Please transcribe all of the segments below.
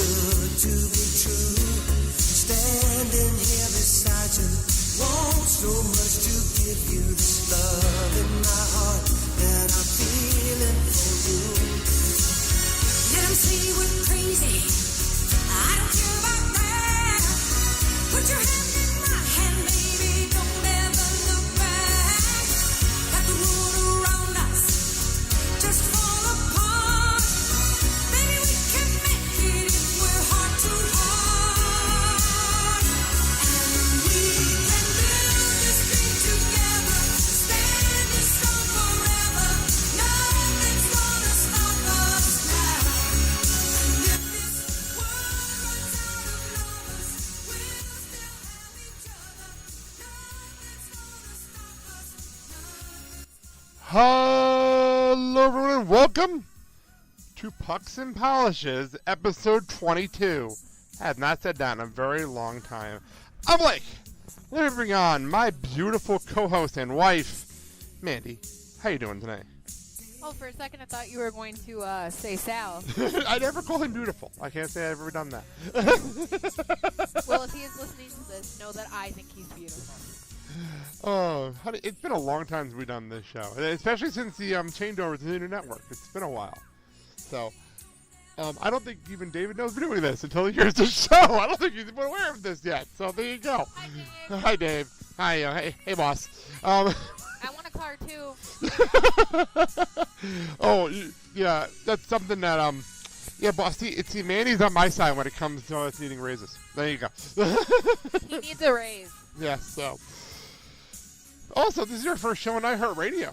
good to be true. Standing here beside you, want so much to give you this love in my heart that I'm feeling for you. Let 'em say we're crazy, I don't care about that. Put your hand in my hand, baby, don't ever look back. Let the world around us just fall apart. Baby, we can make it if we're heart to heart. And we can build this dream together, standing strong forever. Nothing's gonna stop us now. And if this world runs out of lovers, we'll still have each other. Nothing's gonna stop us. Hello everyone, welcome to Pucks and Polishes, episode 22. I have not said that in a very long time. I'm Blake. Let me bring on my beautiful co-host and wife, Mandy. How you doing tonight? Oh, for a second I thought you were going to say Sal. I never call him beautiful. I can't say I've ever done that. Well, if he is listening to this, know that I think he's beautiful. Oh, honey, it's been a long time since we've done this show, especially since the changeover to the new network. It's been a while. So, I don't think even David knows we're doing this until he hears the show. I don't think he's even aware of this yet. So there you go. Hi, Dave. Hi, Dave. Hi, hey, boss. I want a car too. Oh, yeah, that's something that yeah, boss. See, Mandy's on my side when it comes to us needing raises. There you go. He needs a raise. Yes. So, also, this is your first show on iHeartRadio.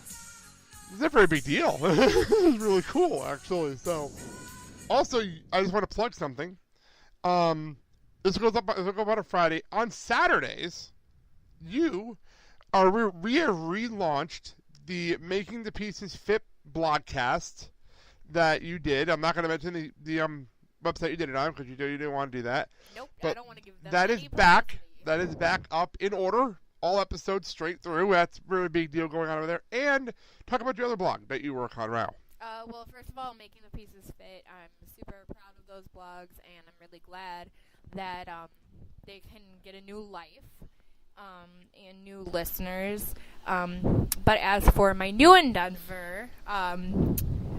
It's a very big deal. It's really cool, actually. So, also, I just want to plug something. This will go up on a Friday. On Saturdays, we have relaunched the Making the Pieces Fit blogcast that you did. I'm not going to mention the website you did it on because you didn't want to do that. Nope, but I don't want to give them that any is back. publicity. That is back up in order. All episodes straight through. That's a really big deal going on over there. And talk about your other blog that you work on now. Well, first of all, Making the Pieces Fit, I'm super proud of those blogs, and I'm really glad that they can get a new life and new listeners. But as for my new endeavor,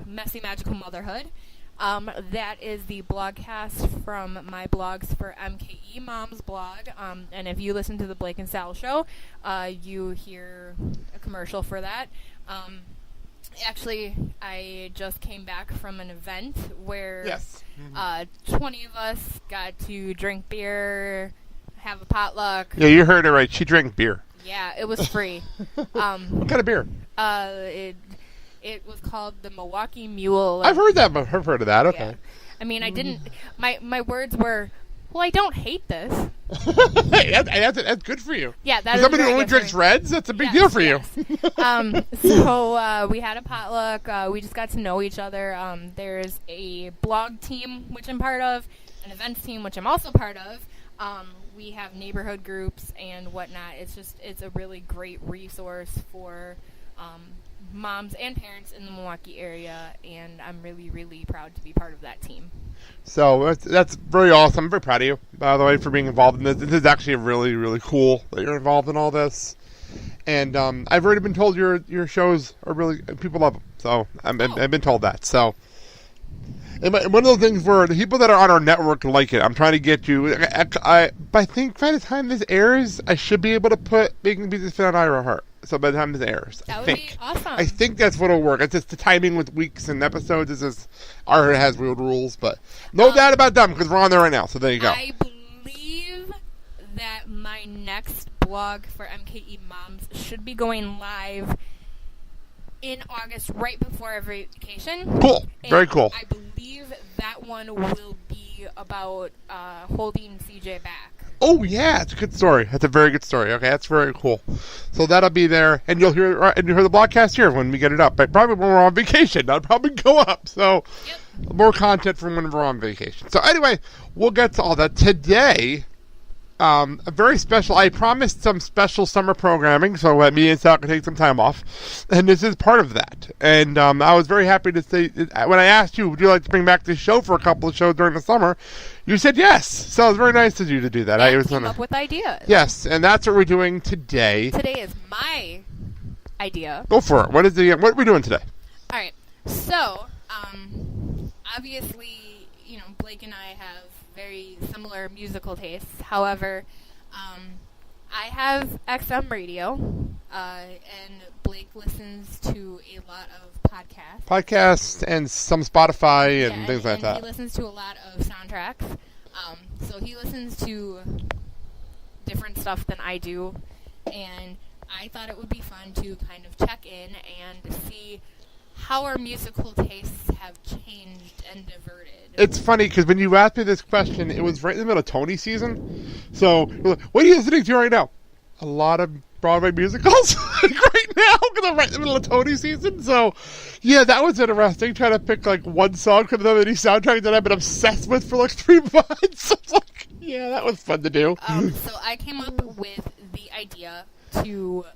Messy Magical Motherhood, that is the blogcast from my blogs for MKE Mom's blog. And if you listen to the Blake and Sal show, you hear a commercial for that. Actually, I just came back from an event where Yes. 20 of us got to drink beer, have a potluck. Yeah, you heard it right. She drank beer. Yeah, it was free. What kind of beer? It was called the Milwaukee Mule. I've heard that, but I've heard of that. Okay. Yeah. I mean, I didn't. My words were, well, I don't hate this. Hey, that's good for you. Yeah, that For is somebody who very only good for drinks me. Reds, that's a big Yes, deal for you. yes. So we had a potluck. We just got to know each other. There's a blog team, which I'm part of, an events team, which I'm also part of. We have neighborhood groups and whatnot. It's a really great resource for moms and parents in the Milwaukee area, and I'm really, really proud to be part of that team. So that's very awesome. I'm very proud of you, by the way, for being involved in this. This is actually really, really cool that you're involved in all this. And I've already been told your shows are really, people love them. So I've been told that. So and one of the things where the people that are on our network like it, I'm trying to get you. I think by the time this airs, I should be able to put Making Pieces Fit on iHeart. So by the time this airs, That would be awesome. I think that's what'll work. It's just the timing with weeks and episodes. Is just iHeart has weird rules, but no doubt about them because we're on there right now. So there you go. I believe that my next blog for MKE Moms should be going live in August, right before our vacation. Cool. Very cool. I believe that one will be about holding CJ back. Oh yeah, it's a good story. That's a very good story. Okay, that's very cool. So that'll be there, and you'll hear the broadcast here when we get it up. But probably when we're on vacation, that'll probably go up. So more content from when we're on vacation. So anyway, we'll get to all that today. a very special. I promised some special summer programming, so me and Sal can take some time off, and this is part of that. And I was very happy to say when I asked you, would you like to bring back this show for a couple of shows during the summer? You said yes, so it was very nice of you to do that. I came up with ideas. Yes, and that's what we're doing today. Today is my idea. Go for it. What are we doing today? All right. So, obviously, Blake and I have very similar musical tastes. However, I have XM radio, and Blake listens to a lot of podcasts. Podcasts and some Spotify and things like that. He listens to a lot of soundtracks. So he listens to different stuff than I do, and I thought it would be fun to kind of check in and see how our musical tastes have changed and diverted. It's funny because when you asked me this question, it was right in the middle of Tony season. So, what are you listening to right now? A lot of Broadway musicals right now because I'm right in the middle of Tony season. So, yeah, that was interesting. Trying to pick like one song from the many soundtracks that I've been obsessed with for like 3 months. Like, yeah, that was fun to do. So I came up with the idea to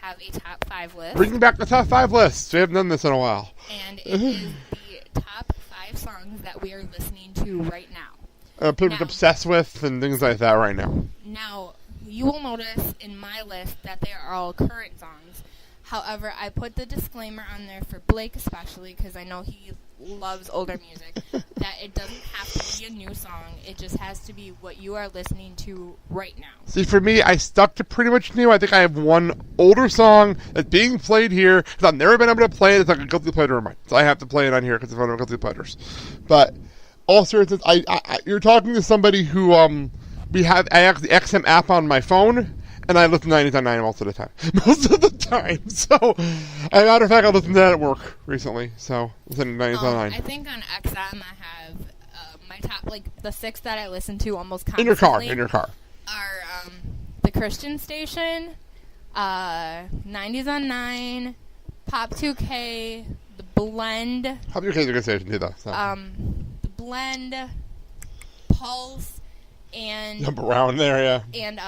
have a top 5 list. Bringing back the top 5 list. We haven't done this in a while. And it is the top 5 songs that we are listening to right now. Pretty much obsessed with and things like that right now. Now, you will notice in my list that they are all current songs. However, I put the disclaimer on there for Blake especially because I know he loves older music, that it doesn't have to be a new song. It just has to be what you are listening to right now. See, for me, I stuck to pretty much new. I think I have one older song that's being played here because I've never been able to play it. It's like a guilty pleasure of mine. So I have to play it on here because it's one of my guilty pleasures. But all seriousness, you're talking to somebody who I have the XM app on my phone, and I listen to 90.9 most of the time. Most of the time. So, as a matter of fact, I listened to that at work recently. So, listening to 90.9. I think on XM I have my top, like the 6 that I listen to almost constantly. In your car. Are the Christian station, 90s on 9, Pop 2K, the Blend. Pop 2K is a good station too, though. So. The Blend, Pulse, and around there, yeah. And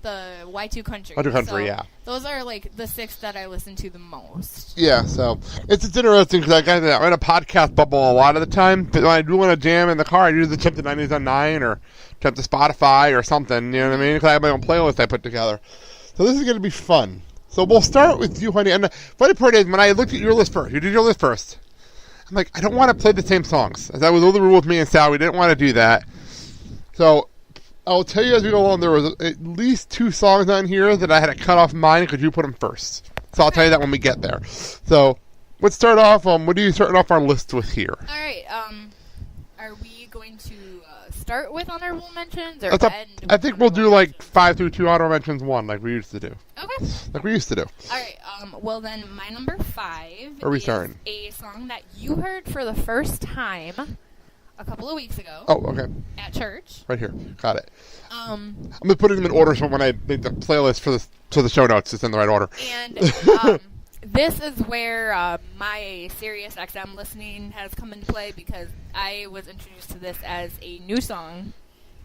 the Y2 Country. Y2 Country, so yeah. Those are like the 6 that I listen to the most. Yeah, so it's interesting because I'm in a podcast bubble a lot of the time. But when I do want to jam in the car, I usually jump to 90s on 9 or jump to Spotify or something. You know what I mean? Because I have my own playlist I put together. So this is going to be fun. So we'll start with you, honey. And the funny part is when I looked at your list first, you did your list first. I'm like, I don't want to play the same songs. That was all the rule with me and Sal. We didn't want to do that. So I'll tell you as we go along, there was at least 2 songs on here that I had to cut off mine because you put them first. So I'll tell you that when we get there. So let's start off. What are you starting off our list with here? All right. Are we going to start with honorable mentions or end? I think we'll do like 5 through 2 honorable mentions 1 like we used to do. Okay. Like we used to do. All right. Well then, my number 5 is a song that you heard for the first time a couple of weeks ago. Oh, okay. At church. Right here. Got it. I'm going to put them in order so when I make the playlist for the show notes, it's in the right order. And this is where my Sirius XM listening has come into play because I was introduced to this as a new song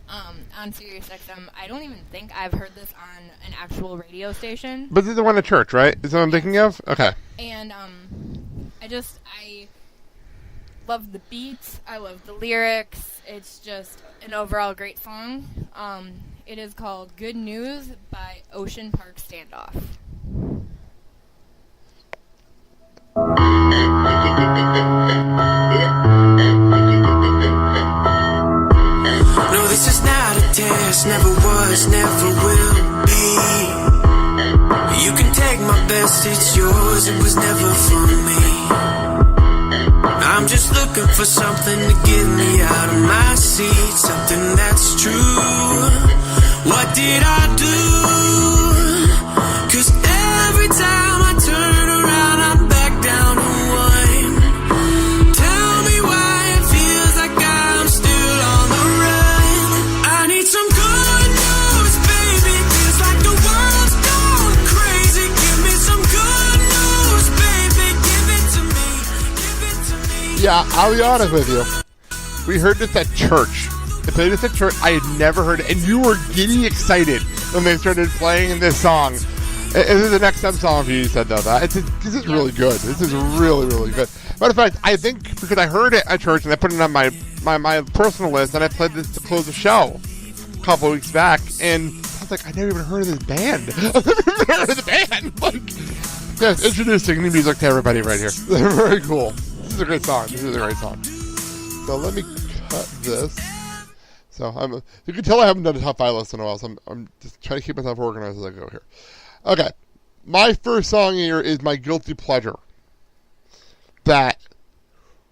on Sirius XM. I don't even think I've heard this on an actual radio station. But this is the one at church, right? Is that what I'm thinking of? Okay. And I love the beats. I love the lyrics. It's just an overall great song. It is called Good News by Ocean Park Standoff. No, this is not a test. Never was, never will be. You can take my best, it's yours. It was never for me. I'm just looking for something to get me out of my seat, something that's true. What did I do? 'Cause every time I turn around, I'm back down to 1. Tell me why it feels like I'm still on the run. I need some good news, baby. Feels like the world's going crazy. Give me some good news, baby. Give it to me. Give it to me. Yeah, I'll be honest with you. We heard this at church. They played this at church. I had never heard it. And you were getting excited when they started playing this song. This is the next song you said, though. This is really good. This is really, really good. Matter of fact, I think because I heard it at church and I put it on my personal list, and I played this to close the show a couple of weeks back, and I was like, I never even heard of this band. I've never even heard of the band. Like, yes, introducing new music to everybody right here. Very cool. This is a great song. So let me cut this. So you can tell I haven't done a top 5 list in a while, so I'm just trying to keep myself organized as I go here. Okay, my first song here is my guilty pleasure. That,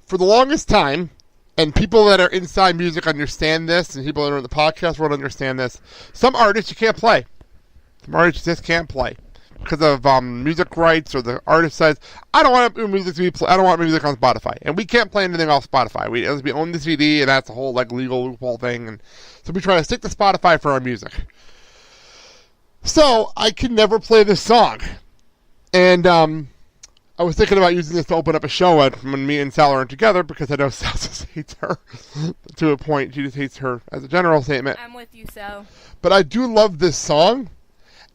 for the longest time, and people that are inside music understand this, and people that are in the podcast world understand this, some artists you can't play. Some artists you just can't play. Because of music rights, or the artist says, I don't want music to be I don't want music on Spotify, and we can't play anything off Spotify. We own the CD, and that's a whole legal loophole thing, and so we try to stick to Spotify for our music. So I could never play this song, and I was thinking about using this to open up a show when me and Sal aren't together, because I know Sal just hates her to a point. She just hates her as a general statement. I'm with you, Sal. But I do love this song.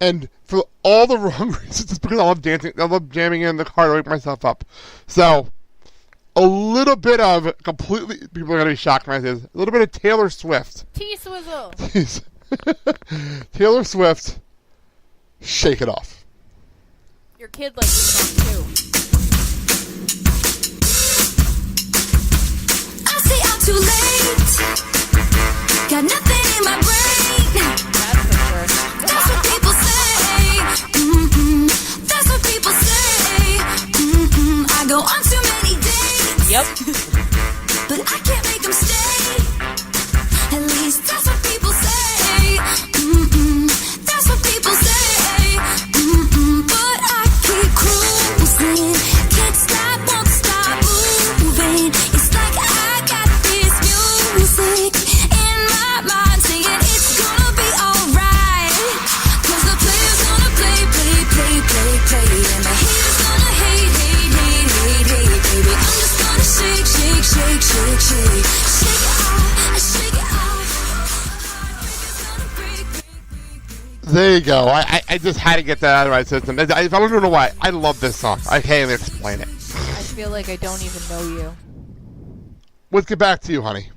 And for all the wrong reasons, it's because I love dancing. I love jamming in the car to wake myself up. So, a little bit of completely, people are going to be shocked when I say this, a little bit of Taylor Swift. T-Swizzle. Taylor Swift, Shake It Off. Your kid likes this song, too. I say I'm too late. Got nothing in my brain. That's for sure. That's what people say. That's what people say. I go on too many dates. Yep. But I can't make them stay. At least that's what people say. That's what people say. But I keep cruising. Can't stop, won't stop moving. It's like I got this music in my mind saying it's gonna be alright. 'Cause the player's gonna play. And the hater's gonna hate. Baby, I'm just gonna shake. Shake it off. There you go. I just had to get that out of my system. I don't know why. I love this song. I can't even explain it. I feel like I don't even know you. Let's get back to you, honey.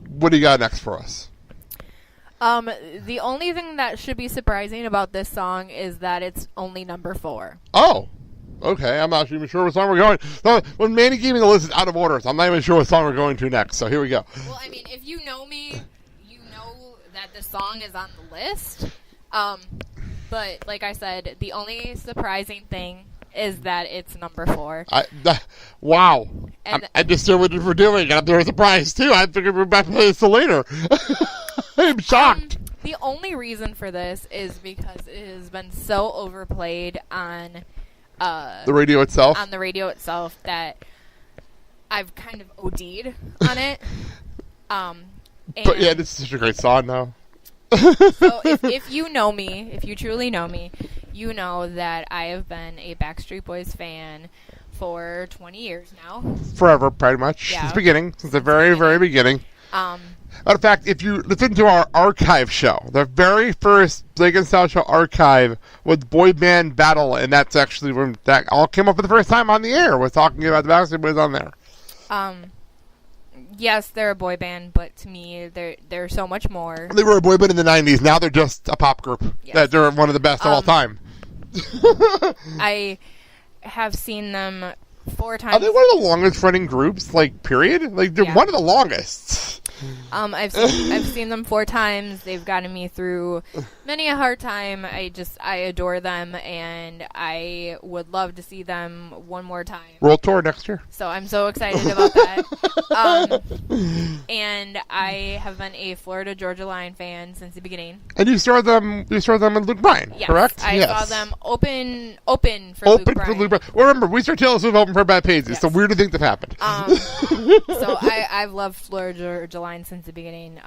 What do you got next for us? The only thing that should be surprising about this song is that it's only number 4. Oh, okay. I'm not even sure what song we're going. No, when Manny gave me the list, it's out of order, so I'm not even sure what song we're going to next. So here we go. Well, I mean, if you know me, you know that this song is on the list. But like I said, the only surprising thing is that it's number 4. Wow. And I just knew what we're doing. I'm there was a surprise too. I figured we're back to play this later. I'm shocked. The only reason for this is because it has been so overplayed on the radio itself. On the radio itself that I've kind of OD'd on it. But yeah, this is such a great song now. So if you know me, if you truly know me, you know that I have been a Backstreet Boys fan for 20 years now. Forever, pretty much. Yeah. Since the beginning. Since the very, very beginning. Matter of fact, if you listen to our archive show, the very first Blake and Sal show archive was Boy Band Battle, and that's actually when that all came up for the first time on the air, was talking about the Backstreet Boys on there. Yes, they're a boy band, but to me, they're so much more. They were a boy band in the 90s. Now they're just a pop group. Yes. They're one of the best of all time. I have seen them 4 times. Are they one of the longest running groups, like, period? Like, they're one of the longest. I've seen them 4 times. They've gotten me through many a hard time. I adore them, and I would love to see them one more time. World tour next year. So I'm so excited about that. And I have been a Florida Georgia Line fan since the beginning. And you saw them with Luke Bryan, yes, correct? I saw them open for Luke Bryan. Well, remember, we saw Taylor Swift open for Bad Paisley. Yes. It's a weird thing that happened. So I've loved Florida Georgia Line since the beginning.